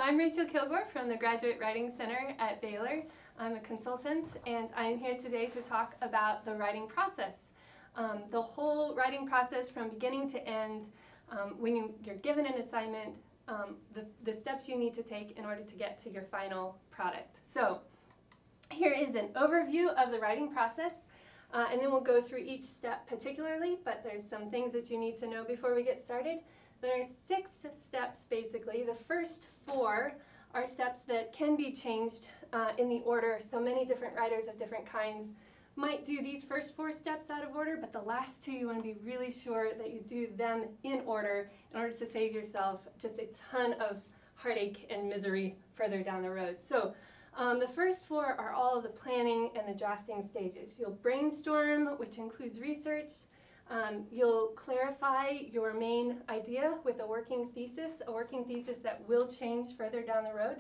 I'm Rachel Kilgore from the Graduate Writing Center at Baylor. I'm a consultant, and I'm here today to talk about the writing process. The whole writing process from beginning to end, when you're given an assignment, the steps you need to take in order to get to your final product. So here is an overview of the writing process, and then we'll go through each step particularly, but there's some things that you need to know before we get started. There are 6 steps basically. The first 4 are steps that can be changed in the order. So many different writers of different kinds might do these first 4 steps out of order, but the last 2 you want to be really sure that you do them in order to save yourself just a ton of heartache and misery further down the road. So the first 4 are all of the planning and the drafting stages. You'll brainstorm, which includes research. You'll clarify your main idea with a working thesis that will change further down the road.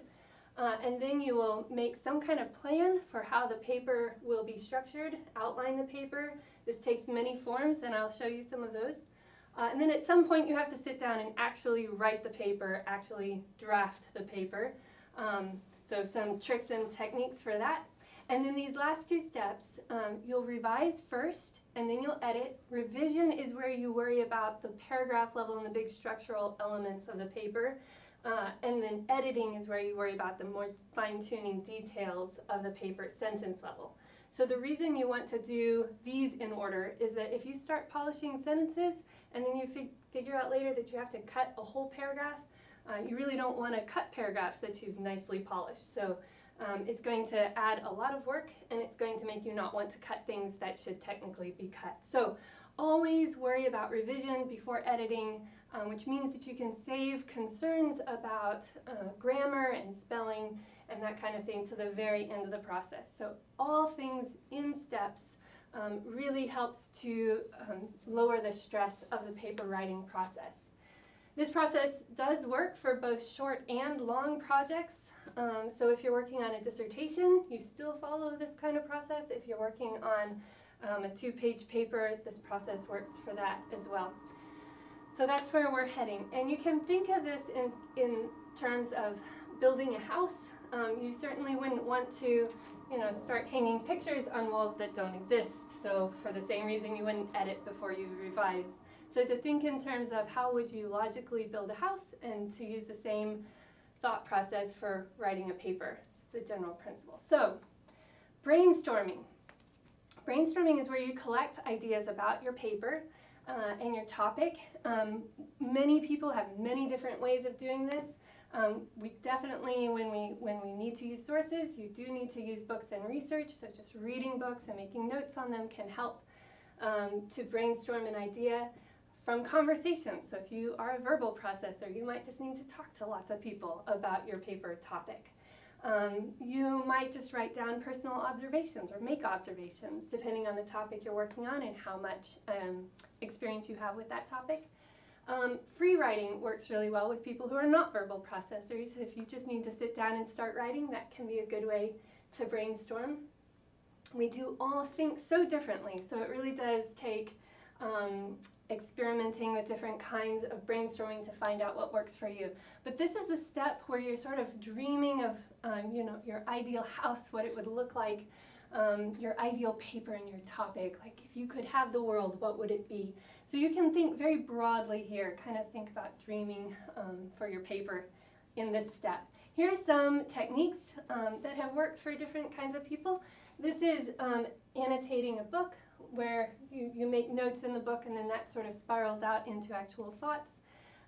And then you will make some kind of plan for how the paper will be structured, outline the paper. This takes many forms, and I'll show you some of those. And then at some point you have to sit down and actually write the paper, actually draft the paper. So some tricks and techniques for that. And then these last 2 steps, you'll revise first, and then you'll edit. Revision is where you worry about the paragraph level and the big structural elements of the paper. And then editing is where you worry about the more fine-tuning details of the paper sentence level. So the reason you want to do these in order is that if you start polishing sentences and then you figure out later that you have to cut a whole paragraph, you really don't want to cut paragraphs that you've nicely polished. So it's going to add a lot of work, and it's going to make you not want to cut things that should technically be cut. So always worry about revision before editing, which means that you can save concerns about grammar and spelling and that kind of thing to the very end of the process. So all things in steps really helps to lower the stress of the paper writing process. This process does work for both short and long projects. So if you're working on a dissertation, you still follow this kind of process. If you're working on a 2-page paper, this process works for that as well. So that's where we're heading. And you can think of this in terms of building a house. You certainly wouldn't want to, start hanging pictures on walls that don't exist. So for the same reason, you wouldn't edit before you revise. So to think in terms of how would you logically build a house, and to use the same thought process for writing a paper. It's the general principle. So brainstorming. Brainstorming is where you collect ideas about your paper and your topic. Many people have many different ways of doing this. We definitely, when we need to use sources, you do need to use books and research, so just reading books and making notes on them can help to brainstorm an idea from conversations. So if you are a verbal processor, you might just need to talk to lots of people about your paper topic. You might just write down personal observations or make observations depending on the topic you're working on and how much experience you have with that topic. Free writing works really well with people who are not verbal processors. If you just need to sit down and start writing, that can be a good way to brainstorm. We do all think so differently, so it really does take experimenting with different kinds of brainstorming to find out what works for you. But this is a step where you're sort of dreaming of your ideal house, what it would look like, your ideal paper and your topic. Like if you could have the world, what would it be? So you can think very broadly here, kind of think about dreaming for your paper in this step. Here are some techniques that have worked for different kinds of people. This is annotating a book, where you make notes in the book, and then that sort of spirals out into actual thoughts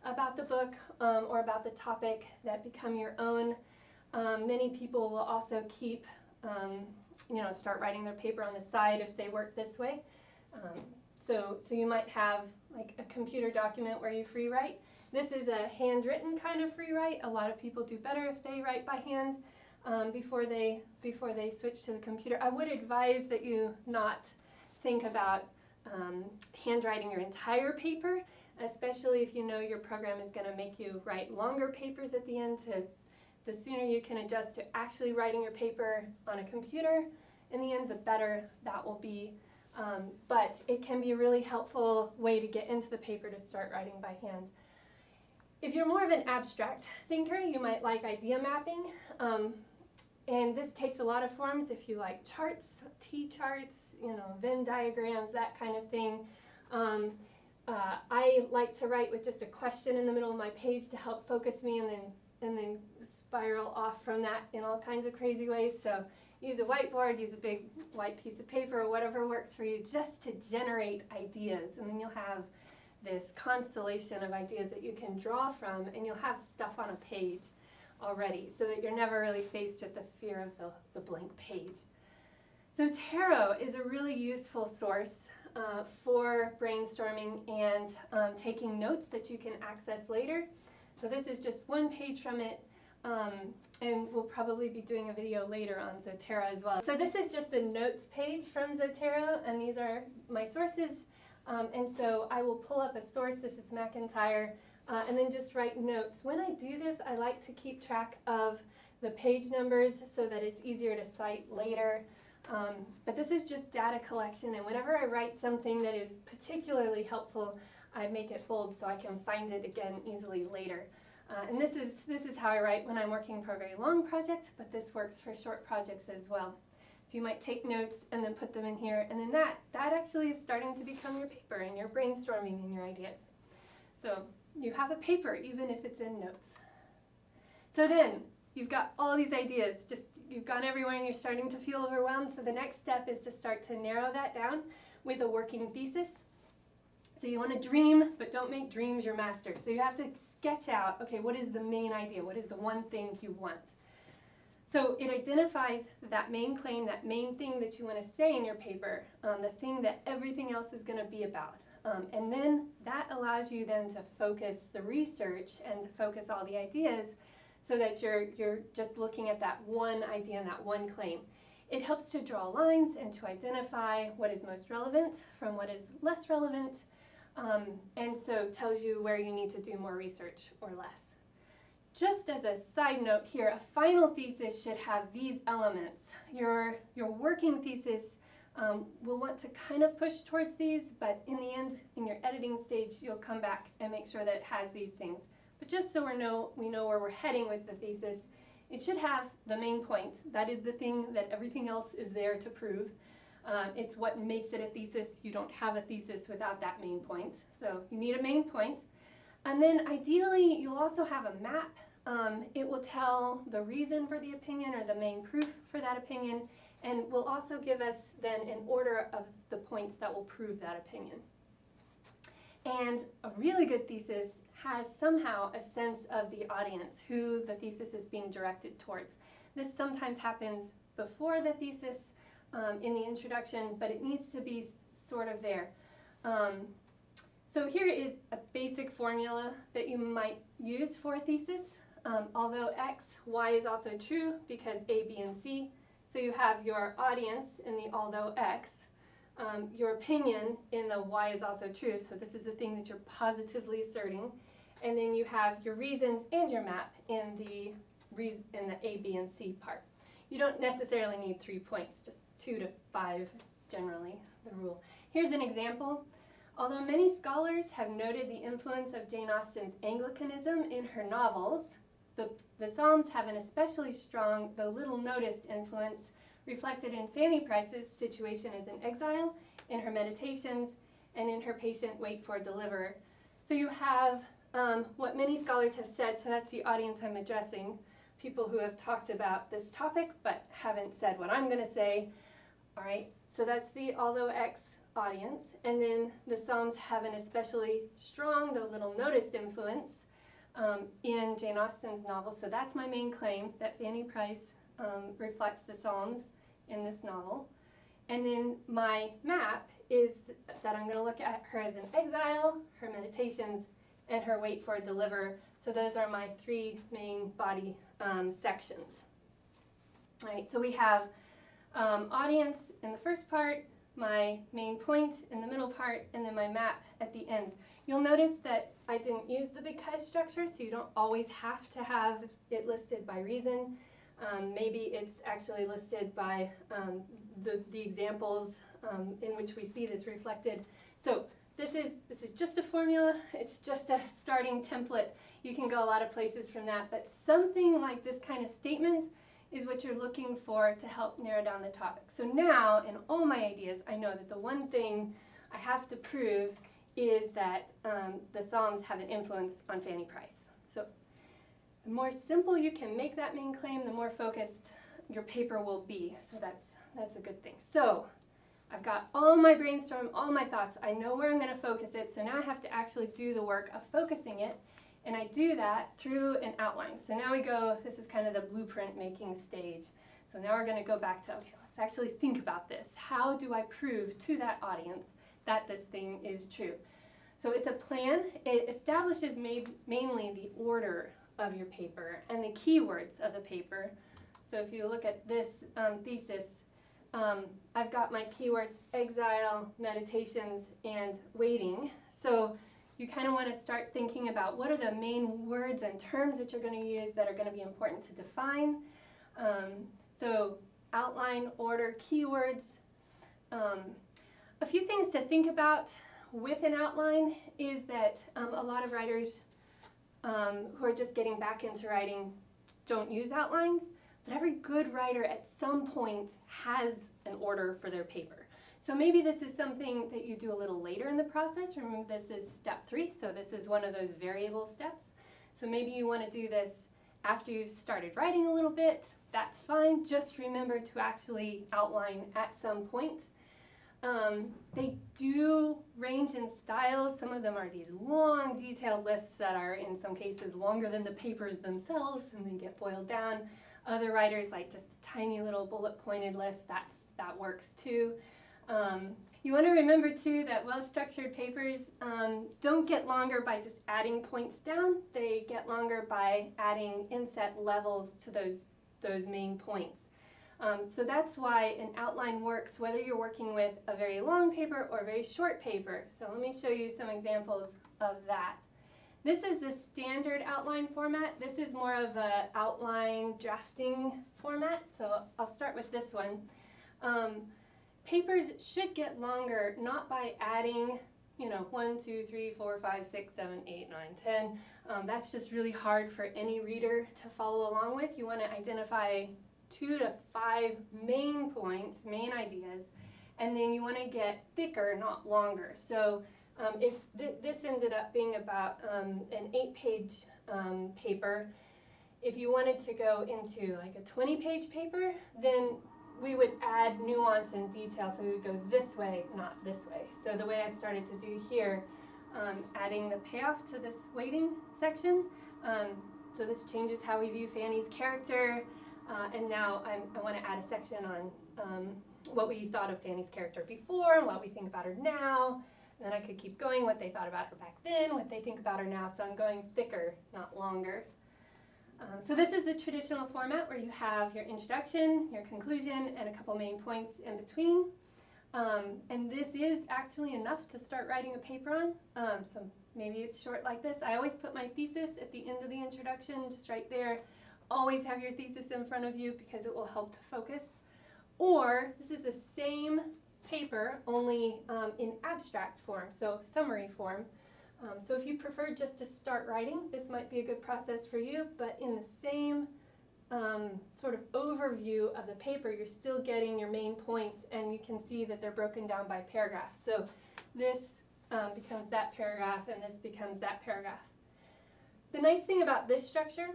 about the book or about the topic that become your own. Many people will also keep, start writing their paper on the side if they work this way. So you might have like a computer document where you free write. This is a handwritten kind of free write. A lot of people do better if they write by hand before they switch to the computer. I would advise that you not think about handwriting your entire paper, especially if you know your program is going to make you write longer papers at the end. The sooner you can adjust to actually writing your paper on a computer in the end, the better that will be. But it can be a really helpful way to get into the paper to start writing by hand. If you're more of an abstract thinker, you might like idea mapping. And this takes a lot of forms. If you like charts, T-charts, Venn diagrams, that kind of thing. I like to write with just a question in the middle of my page to help focus me, and then spiral off from that in all kinds of crazy ways. So use a whiteboard, use a big white piece of paper, or whatever works for you, just to generate ideas. And then you'll have this constellation of ideas that you can draw from, and you'll have stuff on a page already, so that you're never really faced with the fear of the blank page. So tarot is a really useful source for brainstorming and taking notes that you can access later. So this is just one page from it, and we'll probably be doing a video later on Zotero as well. So this is just the notes page from Zotero, and these are my sources. And so I will pull up a source. This is McIntyre. And then just write notes. When I do this, I like to keep track of the page numbers so that it's easier to cite later. But this is just data collection, and whenever I write something that is particularly helpful, I make it bold so I can find it again easily later. And this is how I write when I'm working for a very long project, but this works for short projects as well. So you might take notes and then put them in here, and then that actually is starting to become your paper and your brainstorming and your ideas. So you have a paper, even if it's in notes. So then, you've got all these ideas, you've gone everywhere and you're starting to feel overwhelmed, so the next step is to start to narrow that down with a working thesis. So you want to dream, but don't make dreams your master. So you have to sketch out, okay, what is the main idea? What is the one thing you want? So it identifies that main claim, that main thing that you want to say in your paper, the thing that everything else is going to be about. And then that allows you then to focus the research and to focus all the ideas so that you're just looking at that one idea and that one claim. It helps to draw lines and to identify what is most relevant from what is less relevant, and so tells you where you need to do more research or less. Just as a side note here, a final thesis should have these elements. Your working thesis we'll want to kind of push towards these, but in the end, in your editing stage, you'll come back and make sure that it has these things. But just so we know where we're heading with the thesis, it should have the main point. That is the thing that everything else is there to prove. It's what makes it a thesis. You don't have a thesis without that main point. So you need a main point. And then ideally, you'll also have a map. It will tell the reason for the opinion or the main proof for that opinion, and will also give us then an order of the points that will prove that opinion. And a really good thesis has somehow a sense of the audience, who the thesis is being directed towards. This sometimes happens before the thesis in the introduction, but it needs to be sort of there. So here is a basic formula that you might use for a thesis. Although X, Y is also true because A, B, and C. So you have your audience in the although X, your opinion in the Y is also true, so this is the thing that you're positively asserting, and then you have your reasons and your map in the A, B, and C part. You don't necessarily need 3 points, just 2 to 5 is generally the rule. Here's an example. Although many scholars have noted the influence of Jane Austen's Anglicanism in her novels, the Psalms have an especially strong, though little noticed, influence reflected in Fanny Price's situation as an exile, in her meditations, and in her patient wait for a deliverer. So you have what many scholars have said, so that's the audience I'm addressing, people who have talked about this topic but haven't said what I'm going to say. All right, so that's the although X audience, and then the Psalms have an especially strong, though little noticed, influence in Jane Austen's novel. So that's my main claim, that Fanny Price reflects the Psalms in this novel. And then my map is that I'm going to look at her as an exile, her meditations, and her wait for a deliverer. So those are my 3 main body sections. All right, so we have audience in the first part, my main point in the middle part, and then my map at the end. You'll notice that I didn't use the because structure, so you don't always have to have it listed by reason. Maybe it's actually listed by the examples in which we see this reflected. So this is just a formula. It's just a starting template. You can go a lot of places from that, but something like this kind of statement is what you're looking for to help narrow down the topic. So now, in all my ideas, I know that the one thing I have to prove is that the Psalms have an influence on Fanny Price. So the more simple you can make that main claim, the more focused your paper will be. So that's a good thing. So I've got all my brainstorm, all my thoughts. I know where I'm going to focus it, so now I have to actually do the work of focusing it, and I do that through an outline. So now we go, this is kind of the blueprint making stage. So now we're going to go back to, okay, let's actually think about this. How do I prove to that audience that this thing is true? So it's a plan. It establishes mainly the order of your paper and the keywords of the paper. So if you look at this thesis, I've got my keywords: exile, meditations, and waiting. So you kind of want to start thinking about what are the main words and terms that you're going to use that are going to be important to define. So outline, order, keywords. A few things to think about with an outline is that a lot of writers who are just getting back into writing don't use outlines, but every good writer at some point has an order for their paper. So maybe this is something that you do a little later in the process. Remember, this is step 3, so this is one of those variable steps. So maybe you want to do this after you've started writing a little bit. That's fine. Just remember to actually outline at some point. They do range in styles. Some of them are these long, detailed lists that are, in some cases, longer than the papers themselves, and then get boiled down. Other writers like just a tiny little bullet-pointed list. That works too. You want to remember too that well-structured papers don't get longer by just adding points down. They get longer by adding inset levels to those main points. So that's why an outline works whether you're working with a very long paper or a very short paper. So let me show you some examples of that. This is the standard outline format. This is more of an outline drafting format. So I'll start with this one. Papers should get longer not by adding, 1, 2, 3, 4, 5, 6, 7, 8, 9, 10. That's just really hard for any reader to follow along with. You want to identify 2 to 5 main points, main ideas, and then you want to get thicker, not longer. So if this ended up being about an 8-page paper, if you wanted to go into like a 20-page paper, then we would add nuance and detail, so we would go this way, not this way. So the way I started to do here, adding the payoff to this waiting section, so this changes how we view Fanny's character, and now I want to add a section on what we thought of Fanny's character before, and what we think about her now. And then I could keep going, what they thought about her back then, what they think about her now, so I'm going thicker, not longer. So this is the traditional format where you have your introduction, your conclusion, and a couple main points in between. And this is actually enough to start writing a paper on. So maybe it's short like this. I always put my thesis at the end of the introduction, just right there. Always have your thesis in front of you because it will help to focus. Or this is the same paper, only in abstract form, so summary form. So if you prefer just to start writing, this might be a good process for you, but in the same sort of overview of the paper, you're still getting your main points, and you can see that they're broken down by paragraphs. So this becomes that paragraph, and this becomes that paragraph. The nice thing about this structure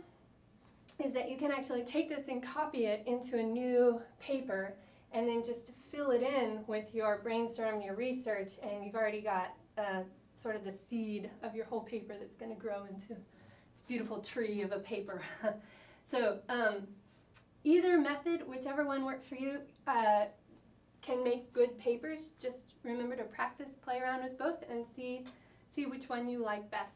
is that you can actually take this and copy it into a new paper, and then just fill it in with your brainstorm, your research, and you've already got sort of the seed of your whole paper that's going to grow into this beautiful tree of a paper. So either method, whichever one works for you, can make good papers. Just remember to practice, play around with both, and see which one you like best.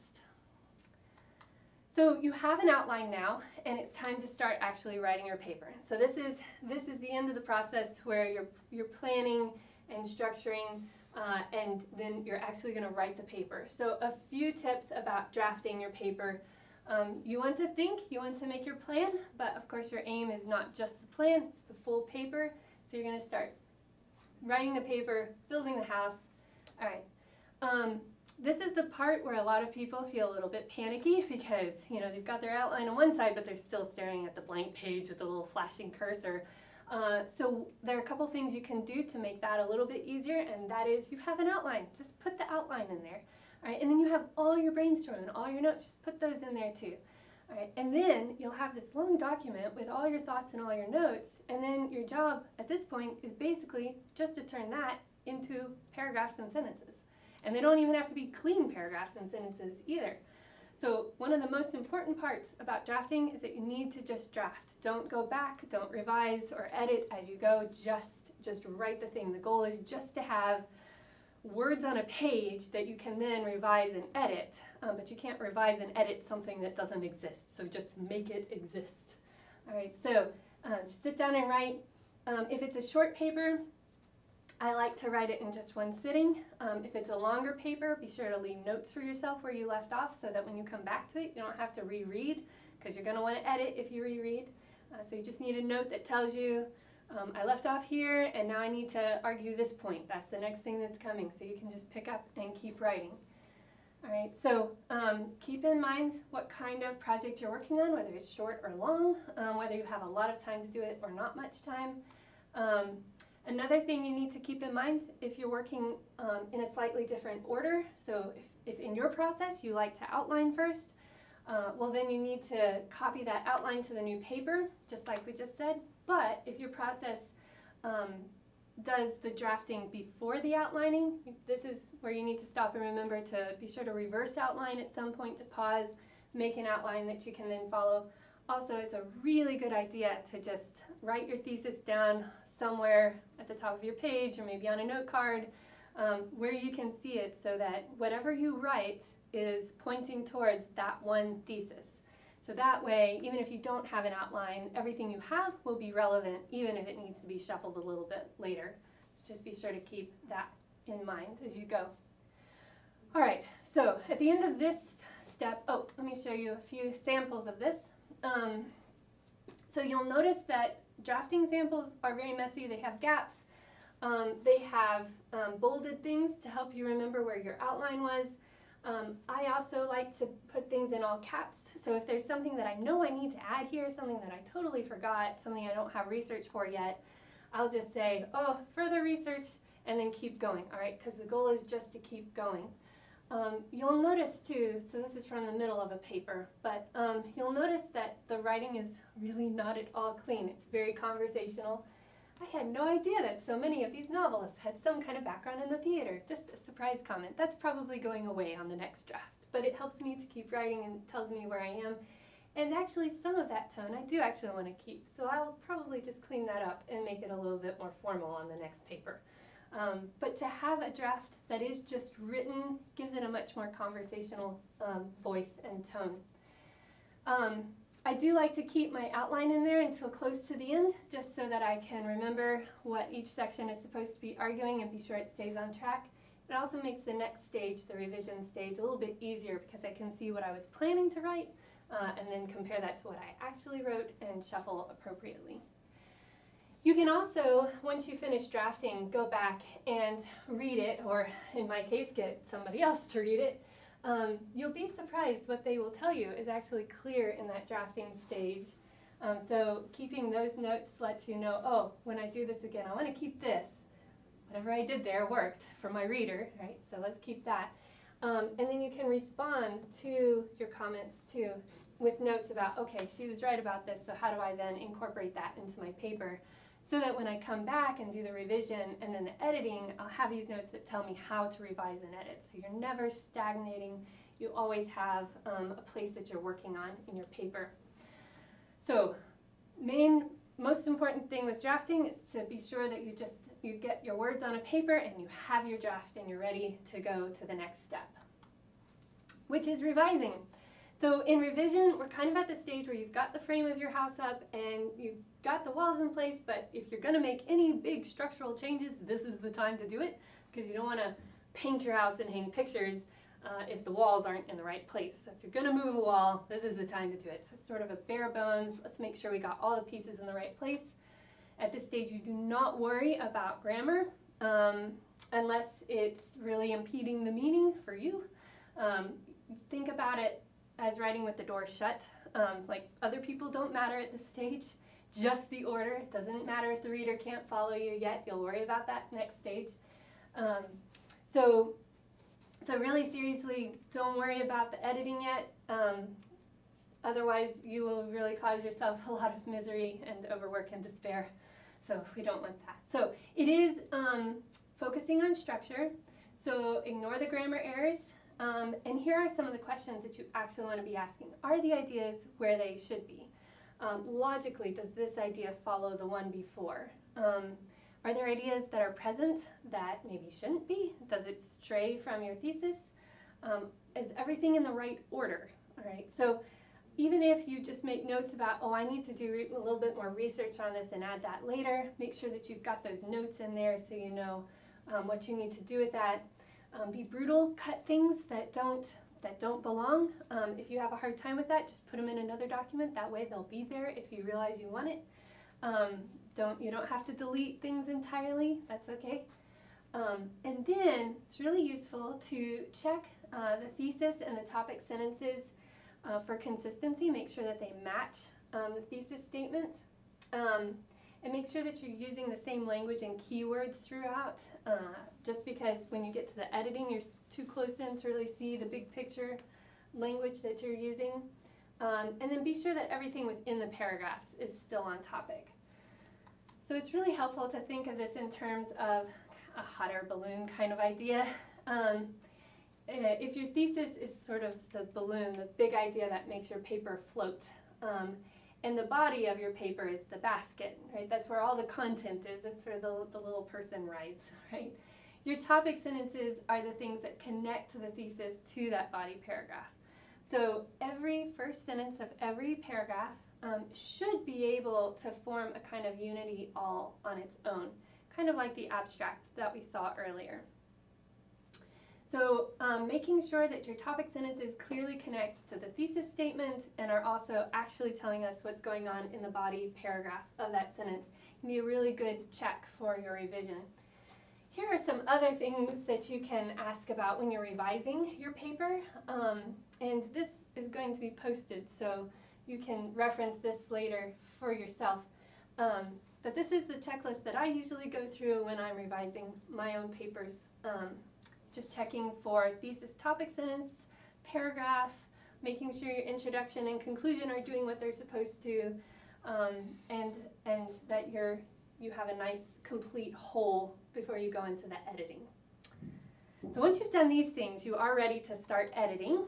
So you have an outline now, and it's time to start actually writing your paper. So this is the end of the process where you're planning and structuring, and then you're actually going to write the paper. So a few tips about drafting your paper. You want to think, you want to make your plan, but of course your aim is not just the plan, it's the full paper. So you're going to start writing the paper, building the house. All right. This is the part where a lot of people feel a little bit panicky because, you know, they've got their outline on one side, but they're still staring at the blank page with the little flashing cursor. So there are a couple things you can do to make that a little bit easier, and that is you have an outline. Just put the outline in there. All right, and then you have all your brainstorm and all your notes. Just put those in there too. All right, and then you'll have this long document with all your thoughts and all your notes, and then your job at this point is basically just to turn that into paragraphs and sentences. And they don't even have to be clean paragraphs and sentences either. So one of the most important parts about drafting is that you need to just draft. Don't go back, don't revise or edit as you go, just write the thing. The goal is just to have words on a page that you can then revise and edit, but you can't revise and edit something that doesn't exist, so just make it exist. All right, so sit down and write. If it's a short paper, I like to write it in just one sitting. If it's a longer paper, be sure to leave notes for yourself where you left off so that when you come back to it, you don't have to reread, because you're going to want to edit if you reread. So you just need a note that tells you, I left off here and now I need to argue this point. That's the next thing that's coming. So you can just pick up and keep writing. All right, so keep in mind what kind of project you're working on, whether it's short or long, whether you have a lot of time to do it or not much time. Another thing you need to keep in mind, if you're working in a slightly different order, so if in your process you like to outline first, well then you need to copy that outline to the new paper, just like we just said. But if your process does the drafting before the outlining, this is where you need to stop and remember to be sure to reverse outline at some point, to pause, make an outline that you can then follow. Also, it's a really good idea to just write your thesis down somewhere at the top of your page or maybe on a note card where you can see it, so that whatever you write is pointing towards that one thesis. So that way, even if you don't have an outline, everything you have will be relevant, even if it needs to be shuffled a little bit later. So just be sure to keep that in mind as you go. All right, so at the end of this step, let me show you a few samples of this. So you'll notice that drafting samples are very messy. They have gaps. They have bolded things to help you remember where your outline was. I also like to put things in all caps. So if there's something that I know I need to add here, something that I totally forgot, something I don't have research for yet, I'll just say, oh, further research, and then keep going, all right? Because the goal is just to keep going. You'll notice too, so this is from the middle of a paper, but you'll notice that the writing is really not at all clean. It's very conversational. I had no idea that so many of these novelists had some kind of background in the theater. Just a surprise comment. That's probably going away on the next draft, but it helps me to keep writing and tells me where I am. And actually some of that tone I do actually want to keep, so I'll probably just clean that up and make it a little bit more formal on the next paper. But to have a draft that is just written gives it a much more conversational voice and tone. I do like to keep my outline in there until close to the end, just so that I can remember what each section is supposed to be arguing and be sure it stays on track. It also makes the next stage, the revision stage, a little bit easier because I can see what I was planning to write and then compare that to what I actually wrote and shuffle appropriately. You can also, once you finish drafting, go back and read it, or in my case, get somebody else to read it. You'll be surprised what they will tell you is actually clear in that drafting stage. So keeping those notes lets you know, oh, when I do this again, I want to keep this. Whatever I did there worked for my reader, right? So let's keep that. And then you can respond to your comments too with notes about, okay, she was right about this, so how do I then incorporate that into my paper? So that when I come back and do the revision and then the editing, I'll have these notes that tell me how to revise and edit. So you're never stagnating. You always have a place that you're working on in your paper. So most important thing with drafting is to be sure that you get your words on a paper and you have your draft and you're ready to go to the next step, which is revising. So in revision, we're kind of at the stage where you've got the frame of your house up and you've got the walls in place, but if you're going to make any big structural changes, this is the time to do it, because you don't want to paint your house and hang pictures if the walls aren't in the right place. So if you're going to move a wall, this is the time to do it. So it's sort of a bare bones, let's make sure we got all the pieces in the right place. At this stage, you do not worry about grammar. unless it's really impeding the meaning for you. Think about it as writing with the door shut. Like other people don't matter at this stage, just the order. It doesn't matter if the reader can't follow you yet. You'll worry about that next stage. So really seriously, don't worry about the editing yet. Otherwise, you will really cause yourself a lot of misery and overwork and despair. So we don't want that. So it is focusing on structure. So ignore the grammar errors. And here are some of the questions that you actually want to be asking. Are the ideas where they should be? Logically, does this idea follow the one before? Are there ideas that are present that maybe shouldn't be? Does it stray from your thesis? Is everything in the right order? All right. So even if you just make notes about, oh, I need to do a little bit more research on this and add that later, make sure that you've got those notes in there so you know what you need to do with that. Be brutal, cut things that don't belong. If you have a hard time with that, just put them in another document. That way they'll be there if you realize you want it. You don't have to delete things entirely. That's okay. And then it's really useful to check the thesis and the topic sentences for consistency. Make sure that they match the thesis statement. And make sure that you're using the same language and keywords throughout. Just because when you get to the editing, you're too close in to really see the big picture language that you're using. And then be sure that everything within the paragraphs is still on topic. So it's really helpful to think of this in terms of a hot air balloon kind of idea. If your thesis is sort of the balloon, the big idea that makes your paper float, and the body of your paper is the basket, right? That's where all the content is. That's where the little person rides, right? Your topic sentences are the things that connect the thesis to that body paragraph. So every first sentence of every paragraph should be able to form a kind of unity all on its own, kind of like the abstract that we saw earlier. So making sure that your topic sentences clearly connect to the thesis statement and are also actually telling us what's going on in the body paragraph of that sentence can be a really good check for your revision. Here are some other things that you can ask about when you're revising your paper. And this is going to be posted, so you can reference this later for yourself. But this is the checklist that I usually go through when I'm revising my own papers. Just checking for thesis topic sentence, paragraph, making sure your introduction and conclusion are doing what they're supposed to, and that you have a nice complete whole before you go into the editing. So once you've done these things, you are ready to start editing.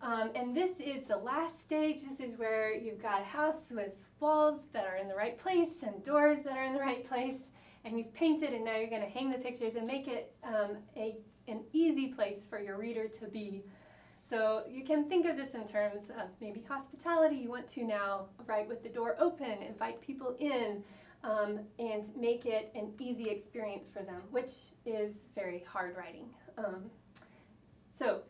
And this is the last stage. This is where you've got a house with walls that are in the right place and doors that are in the right place, and you've painted, and now you're going to hang the pictures and make it an easy place for your reader to be. So you can think of this in terms of maybe hospitality. You want to now write with the door open, invite people in, and make it an easy experience for them, which is very hard writing. So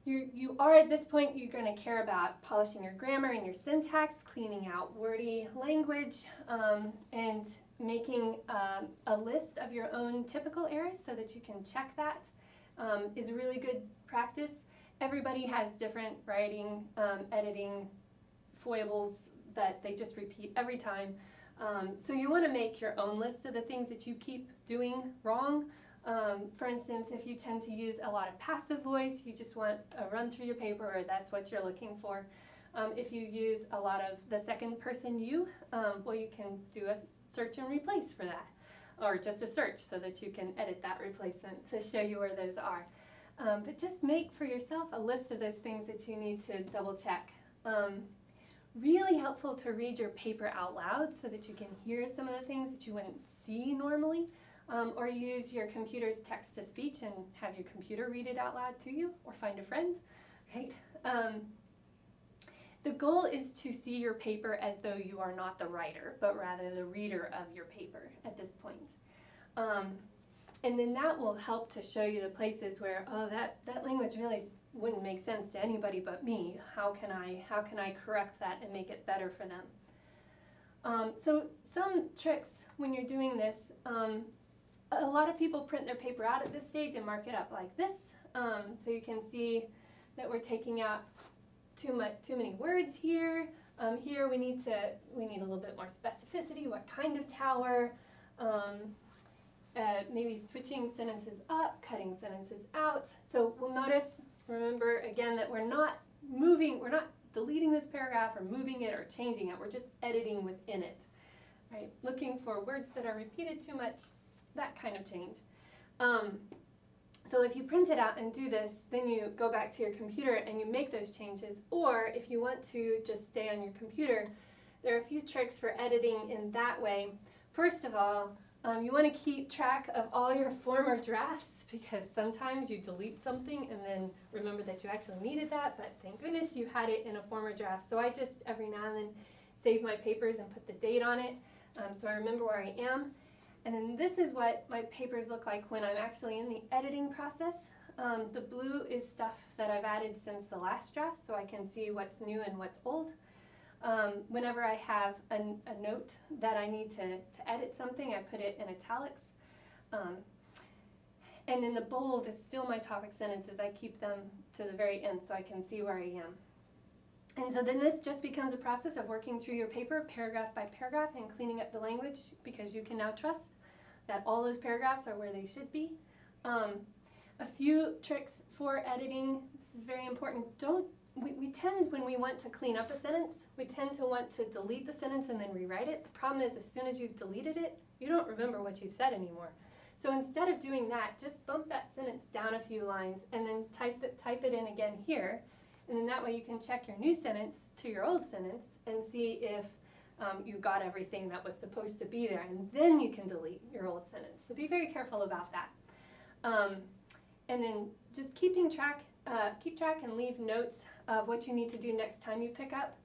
you are at this point, you're going to care about polishing your grammar and your syntax, cleaning out wordy language, and making a list of your own typical errors so that you can check that is a really good practice. Everybody has different writing, editing foibles that they just repeat every time. So you want to make your own list of the things that you keep doing wrong. For instance, if you tend to use a lot of passive voice, you just want a run through your paper, or that's what you're looking for. If you use a lot of the second person you, well, you can do a search and replace for that, or just a search so that you can edit that replacement to show you where those are. But just make for yourself a list of those things that you need to double check. Really helpful to read your paper out loud so that you can hear some of the things that you wouldn't see normally, or use your computer's text-to-speech and have your computer read it out loud to you, or find a friend, right? The goal is to see your paper as though you are not the writer, but rather the reader of your paper at this point. And then that will help to show you the places where, oh, that language really wouldn't make sense to anybody but me. How can I correct that and make it better for them? So some tricks when you're doing this, a lot of people print their paper out at this stage and mark it up like this. So you can see that we're taking out too many words here. Here we need a little bit more specificity. What kind of tower? Maybe switching sentences up, cutting sentences out. So we'll remember again that we're not deleting this paragraph or moving it or changing it. We're just editing within it, right? Looking for words that are repeated too much, that kind of change. So if you print it out and do this, then you go back to your computer and you make those changes. Or if you want to just stay on your computer, there are a few tricks for editing in that way. First of all, you want to keep track of all your former drafts, because sometimes you delete something and then remember that you actually needed that, but thank goodness you had it in a former draft. So I just every now and then save my papers and put the date on it, so I remember where I am. And then this is what my papers look like when I'm actually in the editing process. The blue is stuff that I've added since the last draft, so I can see what's new and what's old. Whenever I have a note that I need to edit something, I put it in italics. And in the bold is still my topic sentences. I keep them to the very end so I can see where I am. And so then this just becomes a process of working through your paper paragraph by paragraph and cleaning up the language, because you can now trust that all those paragraphs are where they should be. A few tricks for editing. This is very important. We tend, when we want to clean up a sentence, we tend to want to delete the sentence and then rewrite it. The problem is, as soon as you've deleted it, you don't remember what you've said anymore. So instead of doing that, just bump that sentence down a few lines and then type it in again here. And then that way you can check your new sentence to your old sentence and see if you got everything that was supposed to be there. And then you can delete your old sentence. So be very careful about that. And then just keep track and leave notes of what you need to do next time you pick up.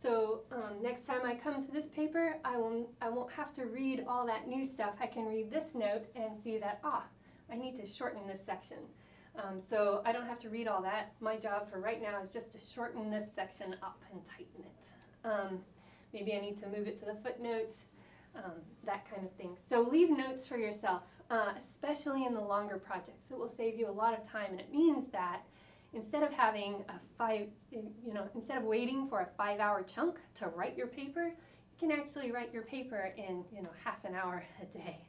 So next time I come to this paper, I won't have to read all that new stuff. I can read this note and see that, I need to shorten this section. So I don't have to read all that. My job for right now is just to shorten this section up and tighten it. Maybe I need to move it to the footnotes, that kind of thing. So leave notes for yourself, especially in the longer projects. It will save you a lot of time, and it means that instead of having instead of waiting for a 5-hour chunk to write your paper, you can actually write your paper in half an hour a day.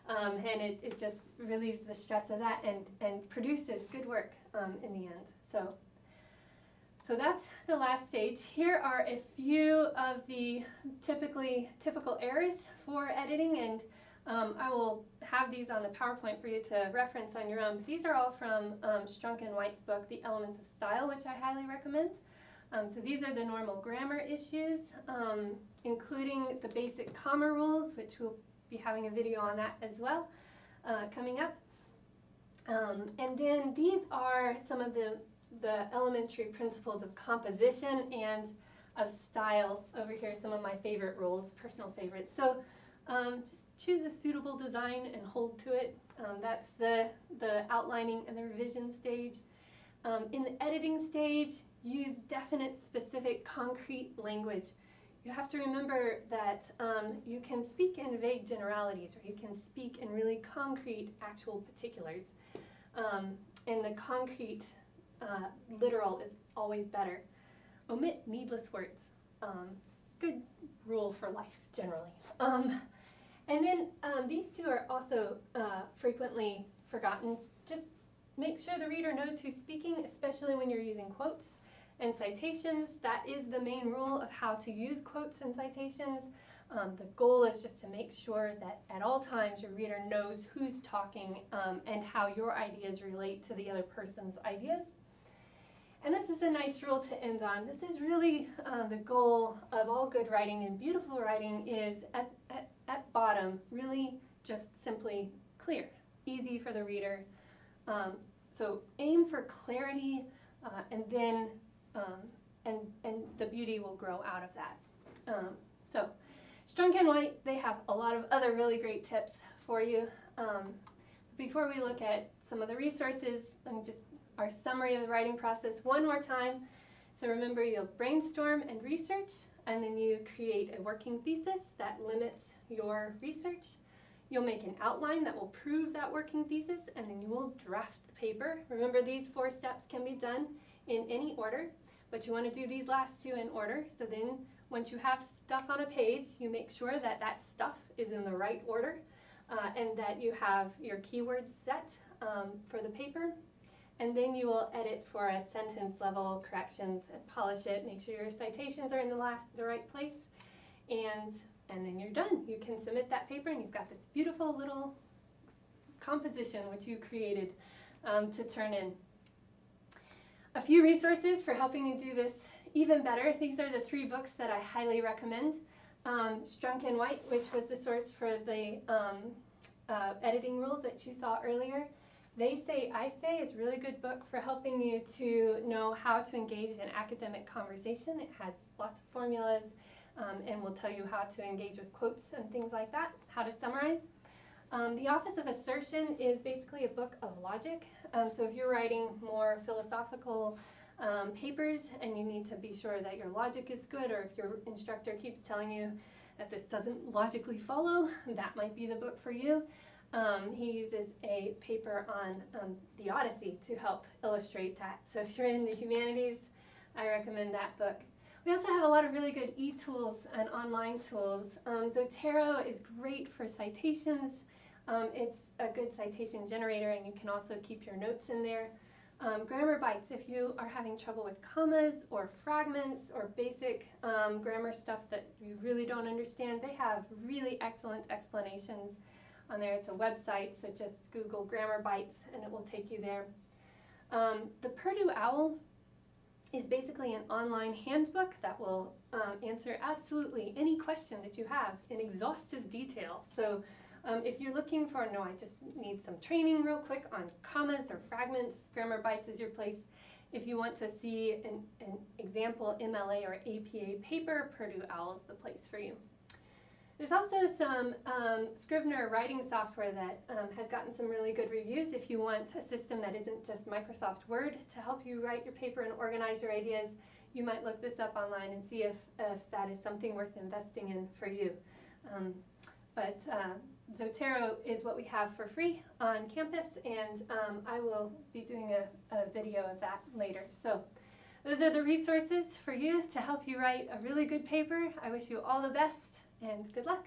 And it just relieves the stress of that and produces good work in the end. So that's the last stage. Here are a few of the typical errors for editing, and I will have these on the PowerPoint for you to reference on your own. But these are all from Strunk and White's book, The Elements of Style, which I highly recommend. So these are the normal grammar issues, including the basic comma rules, which we'll be having a video on that as well coming up. And then these are some of the elementary principles of composition and of style. Over here, some of my favorite rules, personal favorites. So just choose a suitable design and hold to it. That's the outlining and the revision stage. In the editing stage, use definite, specific, concrete language. You have to remember that you can speak in vague generalities, or you can speak in really concrete, actual particulars. And the concrete, literal is always better. Omit needless words. Good rule for life, generally. And then these two are also frequently forgotten. Just make sure the reader knows who's speaking, especially when you're using quotes and citations. That is the main rule of how to use quotes and citations. The goal is just to make sure that at all times your reader knows who's talking and how your ideas relate to the other person's ideas. And this is a nice rule to end on. This is really the goal of all good writing, and beautiful writing is at bottom really just simply clear, easy for the reader. So aim for clarity, and then and the beauty will grow out of that. So Strunk and White, they have a lot of other really great tips for you. Before we look at some of the resources, let me just our summary of the writing process one more time. So remember, you'll brainstorm and research, and then you create a working thesis that limits your research. You'll make an outline that will prove that working thesis, and then you will draft the paper. Remember, these 4 steps can be done in any order, but you want to do these last 2 in order. So then once you have stuff on a page, you make sure that that stuff is in the right order and that you have your keywords set for the paper. And then you will edit for a sentence level corrections and polish it, make sure your citations are in the right place, and then you're done. You can submit that paper and you've got this beautiful little composition which you created to turn in. A few resources for helping you do this even better. These are the 3 books that I highly recommend. Strunk and White, which was the source for the editing rules that you saw earlier. They Say, I Say is a really good book for helping you to know how to engage in academic conversation. It has lots of formulas and will tell you how to engage with quotes and things like that, how to summarize. The Office of Assertion is basically a book of logic. So if you're writing more philosophical papers and you need to be sure that your logic is good, or if your instructor keeps telling you that this doesn't logically follow, that might be the book for you. He uses a paper on the Odyssey to help illustrate that. So if you're in the humanities, I recommend that book. We also have a lot of really good e-tools and online tools. Zotero is great for citations. It's a good citation generator, and you can also keep your notes in there. Grammar Bites, if you are having trouble with commas or fragments or basic grammar stuff that you really don't understand, they have really excellent explanations on there. It's a website, so just Google Grammar Bites and it will take you there. The Purdue OWL is basically an online handbook that will answer absolutely any question that you have in exhaustive detail. So if you're looking for, no, I just need some training real quick on commas or fragments, Grammar Bites is your place. If you want to see an example MLA or APA paper, Purdue OWL is the place for you. There's also some Scrivener writing software that has gotten some really good reviews if you want a system that isn't just Microsoft Word to help you write your paper and organize your ideas. You might look this up online and see if that is something worth investing in for you. But Zotero is what we have for free on campus, and I will be doing a video of that later. So those are the resources for you to help you write a really good paper. I wish you all the best and good luck.